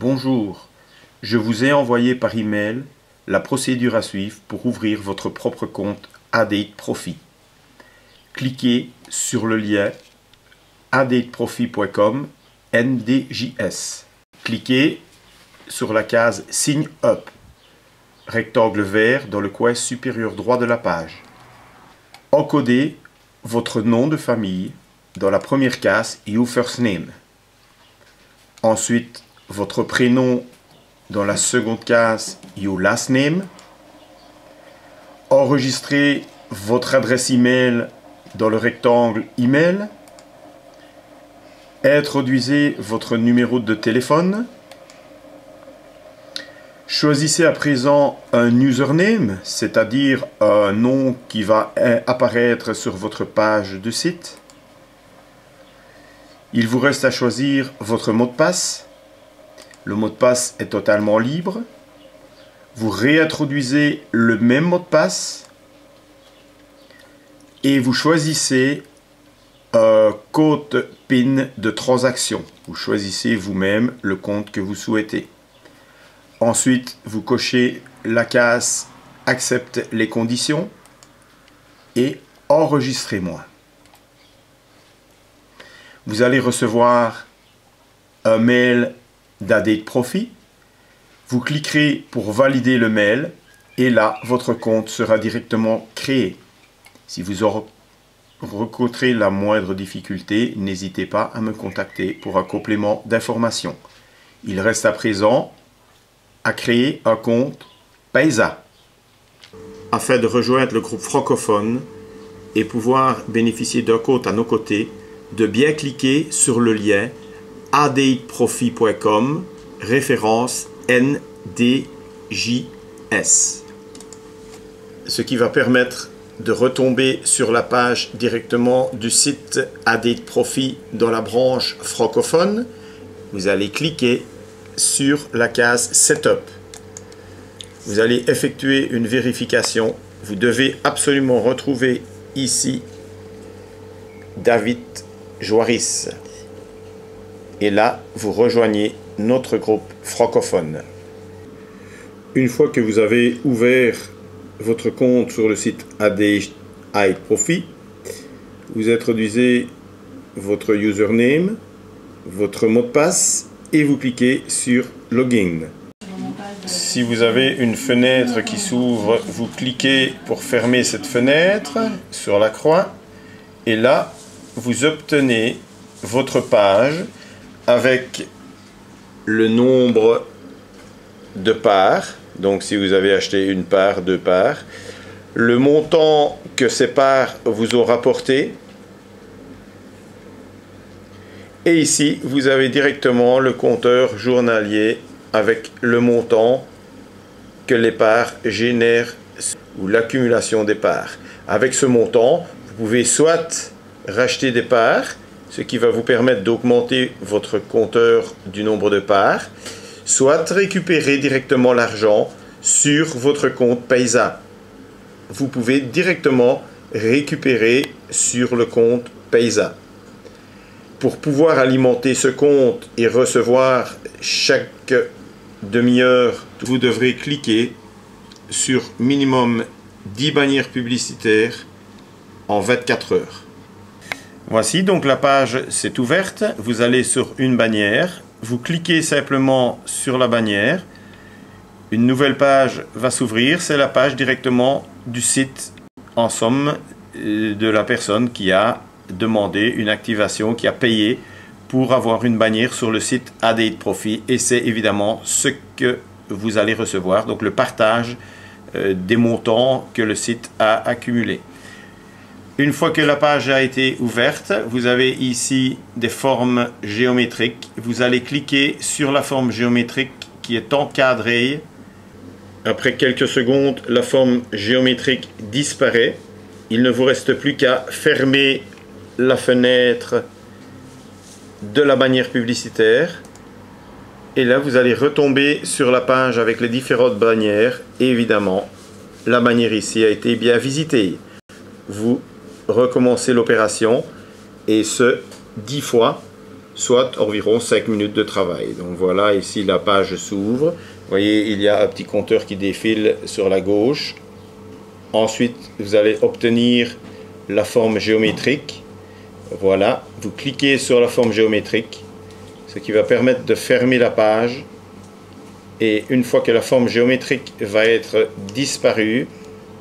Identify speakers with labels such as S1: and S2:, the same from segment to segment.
S1: Bonjour, je vous ai envoyé par email la procédure à suivre pour ouvrir votre propre compte ADateProfit. Cliquez sur le lien adateprofit.com NDJS. Cliquez sur la case Sign Up, rectangle vert dans le coin supérieur droit de la page. Encodez votre nom de famille dans la première case Your First Name. Ensuite, votre prénom dans la seconde case Your Last Name. Enregistrez votre adresse email dans le rectangle Email. Introduisez votre numéro de téléphone. Choisissez à présent un username, c'est-à-dire un nom qui va apparaître sur votre page de site. Il vous reste à choisir votre mot de passe. Le mot de passe est totalement libre. Vous réintroduisez le même mot de passe et vous choisissez un code PIN de transaction. Vous choisissez vous-même le compte que vous souhaitez. Ensuite, vous cochez la case « Accepte les conditions » et « Enregistrez-moi ». Vous allez recevoir un mail d'ADateProfit. Vous cliquerez pour valider le mail et là, votre compte sera directement créé. Si vous rencontrez la moindre difficulté, n'hésitez pas à me contacter pour un complément d'information. Il reste à présent à créer un compte Paysa. Afin de rejoindre le groupe francophone et pouvoir bénéficier d'un compte à nos côtés, de bien cliquer sur le lien adateprofit.com référence NDJS. Ce qui va permettre de retomber sur la page directement du site ADateProfit dans la branche francophone. Vous allez cliquer sur la case Setup. Vous allez effectuer une vérification. Vous devez absolument retrouver ici David Joaris. Et là, vous rejoignez notre groupe francophone. Une fois que vous avez ouvert votre compte sur le site ADateProfit, vous introduisez votre username, votre mot de passe et vous cliquez sur Login. Si vous avez une fenêtre qui s'ouvre, vous cliquez pour fermer cette fenêtre sur la croix et là, vous obtenez votre page avec le nombre de parts. Donc si vous avez acheté une part, deux parts, le montant que ces parts vous ont rapporté. Et ici, vous avez directement le compteur journalier avec le montant que les parts génèrent ou l'accumulation des parts. Avec ce montant, vous pouvez soit racheter des parts, ce qui va vous permettre d'augmenter votre compteur du nombre de parts, soit récupérer directement l'argent sur votre compte Paysa. Vous pouvez directement récupérer sur le compte Paysa. Pour pouvoir alimenter ce compte et recevoir chaque demi-heure, vous devrez cliquer sur minimum 10 bannières publicitaires en 24 heures. Voici donc la page s'est ouverte. Vous allez sur une bannière. Vous cliquez simplement sur la bannière. Une nouvelle page va s'ouvrir. C'est la page directement du site, en somme, de la personne qui a demandé une activation, qui a payé pour avoir une bannière sur le site ADateProfit. Et c'est évidemment ce que vous allez recevoir. Donc le partage des montants que le site a accumulés. Une fois que la page a été ouverte, vous avez ici des formes géométriques. Vous allez cliquer sur la forme géométrique qui est encadrée. Après quelques secondes, la forme géométrique disparaît. Il ne vous reste plus qu'à fermer la fenêtre de la bannière publicitaire. Et là, vous allez retomber sur la page avec les différentes bannières. Et évidemment, la bannière ici a été bien visitée. Vous recommencez l'opération et ce 10 fois soit environ 5 minutes de travail. Donc voilà, ici la page s'ouvre. Vous voyez, il y a un petit compteur qui défile sur la gauche. Ensuite, vous allez obtenir la forme géométrique. Voilà, vous cliquez sur la forme géométrique, ce qui va permettre de fermer la page. Et une fois que la forme géométrique va être disparue,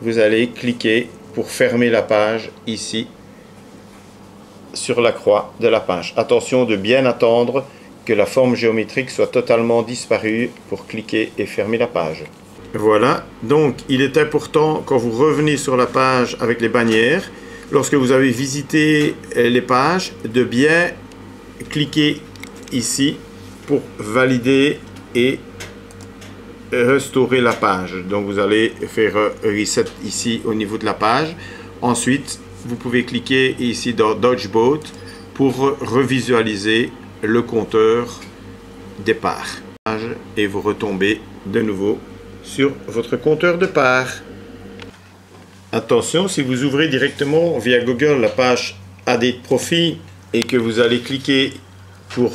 S1: vous allez cliquer pour fermer la page ici, sur la croix de la page. Attention de bien attendre que la forme géométrique soit totalement disparue pour cliquer et fermer la page. Voilà, donc il est important quand vous revenez sur la page avec les bannières, lorsque vous avez visité les pages, de bien cliquer ici pour valider et restaurer la page. Donc vous allez faire reset ici au niveau de la page. Ensuite, vous pouvez cliquer ici dans Dodgeboat pour revisualiser le compteur départ. Et vous retombez de nouveau sur votre compteur de part. Attention, si vous ouvrez directement via Google la page Add Profit et que vous allez cliquer pour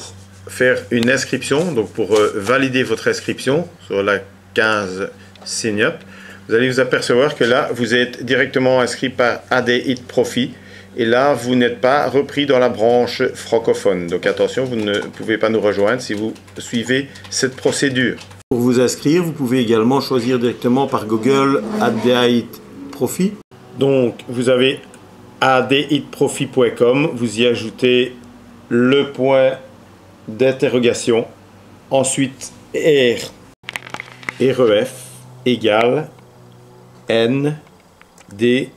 S1: faire une inscription, donc pour valider votre inscription sur la 15 Sign Up, vous allez vous apercevoir que là, vous êtes directement inscrit par Add Profit et là, vous n'êtes pas repris dans la branche francophone. Donc attention, vous ne pouvez pas nous rejoindre si vous suivez cette procédure. Pour vous inscrire, vous pouvez également choisir directement par Google Add Profit. Donc, vous avez additprofit.com, vous y ajoutez le point d'interrogation, ensuite REF égale NDJS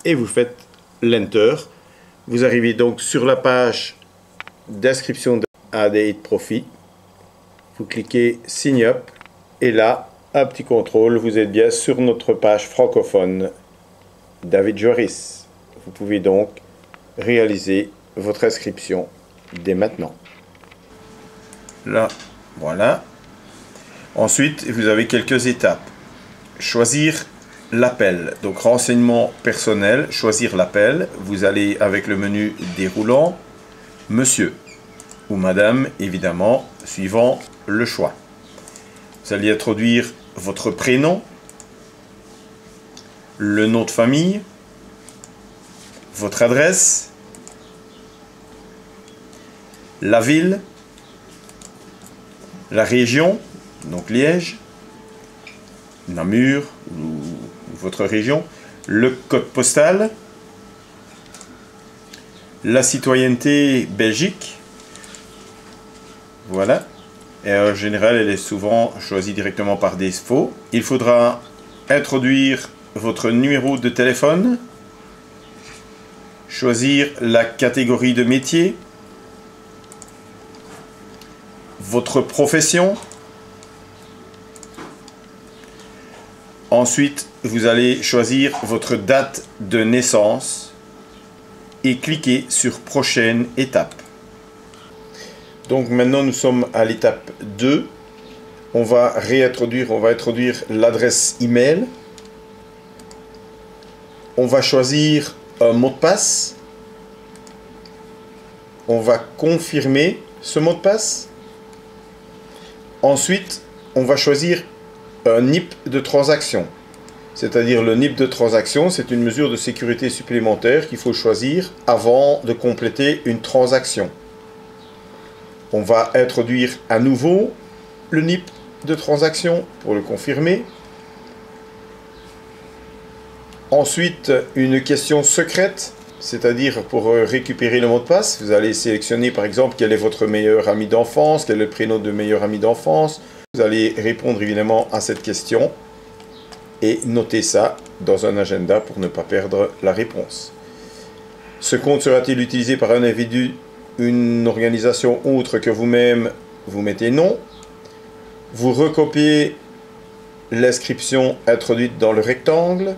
S1: et vous faites l'Enter. Vous arrivez donc sur la page d'inscription de Add Profit. Vous cliquez Sign Up et là, un petit contrôle, vous êtes bien sur notre page francophone David Joris. Vous pouvez donc réaliser votre inscription dès maintenant. Là, voilà. Ensuite, vous avez quelques étapes. Choisir l'appel. Donc, renseignements personnels, choisir l'appel. Vous allez avec le menu déroulant, monsieur ou madame, évidemment, suivant le choix. Vous allez introduire votre prénom, le nom de famille, votre adresse, la ville, la région, donc Liège, Namur ou votre région, le code postal, la citoyenneté Belgique, voilà. Et en général, elle est souvent choisie directement par défaut. Il faudra introduire votre numéro de téléphone, choisir la catégorie de métier, votre profession. Ensuite, vous allez choisir votre date de naissance et cliquer sur prochaine étape. Donc maintenant nous sommes à l'étape 2. On va introduire l'adresse email. On va choisir un mot de passe. On va confirmer ce mot de passe. Ensuite, on va choisir un NIP de transaction. C'est-à-dire le NIP de transaction, c'est une mesure de sécurité supplémentaire qu'il faut choisir avant de compléter une transaction. On va introduire à nouveau le NIP de transaction pour le confirmer. Ensuite, une question secrète, c'est-à-dire pour récupérer le mot de passe, vous allez sélectionner par exemple quel est votre meilleur ami d'enfance, quel est le prénom de meilleur ami d'enfance. Vous allez répondre évidemment à cette question et noter ça dans un agenda pour ne pas perdre la réponse. Ce compte sera-t-il utilisé par un individu, une organisation autre que vous-même? Vous mettez non. Vous recopiez l'inscription introduite dans le rectangle.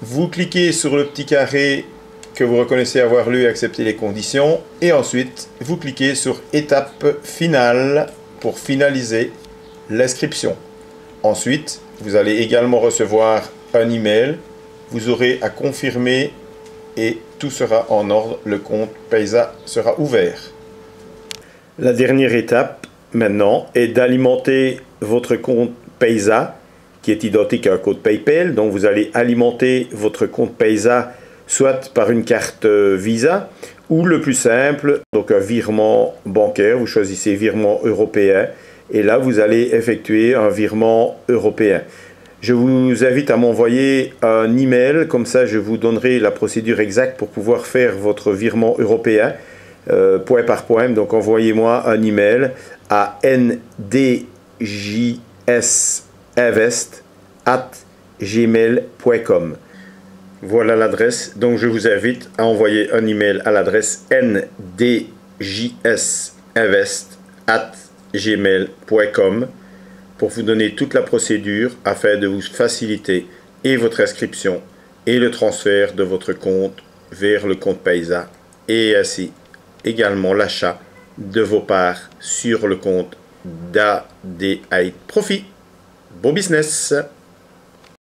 S1: Vous cliquez sur le petit carré que vous reconnaissez avoir lu et accepter les conditions. Et ensuite, vous cliquez sur étape finale pour finaliser l'inscription. Ensuite, vous allez également recevoir un email. Vous aurez à confirmer et tout sera en ordre, le compte Paysa sera ouvert. La dernière étape maintenant est d'alimenter votre compte Paysa qui est identique à un code PayPal. Donc vous allez alimenter votre compte Paysa soit par une carte Visa ou le plus simple, donc un virement bancaire. Vous choisissez virement européen et là vous allez effectuer un virement européen. Je vous invite à m'envoyer un email, comme ça je vous donnerai la procédure exacte pour pouvoir faire votre virement européen point par point. Donc envoyez-moi un email à ndjsinvest@gmail.com. Voilà l'adresse, donc je vous invite à envoyer un email à l'adresse ndjsinvest@gmail.com pour vous donner toute la procédure afin de vous faciliter et votre inscription et le transfert de votre compte vers le compte Paysa et ainsi également l'achat de vos parts sur le compte d'ADI Profit. Bon business!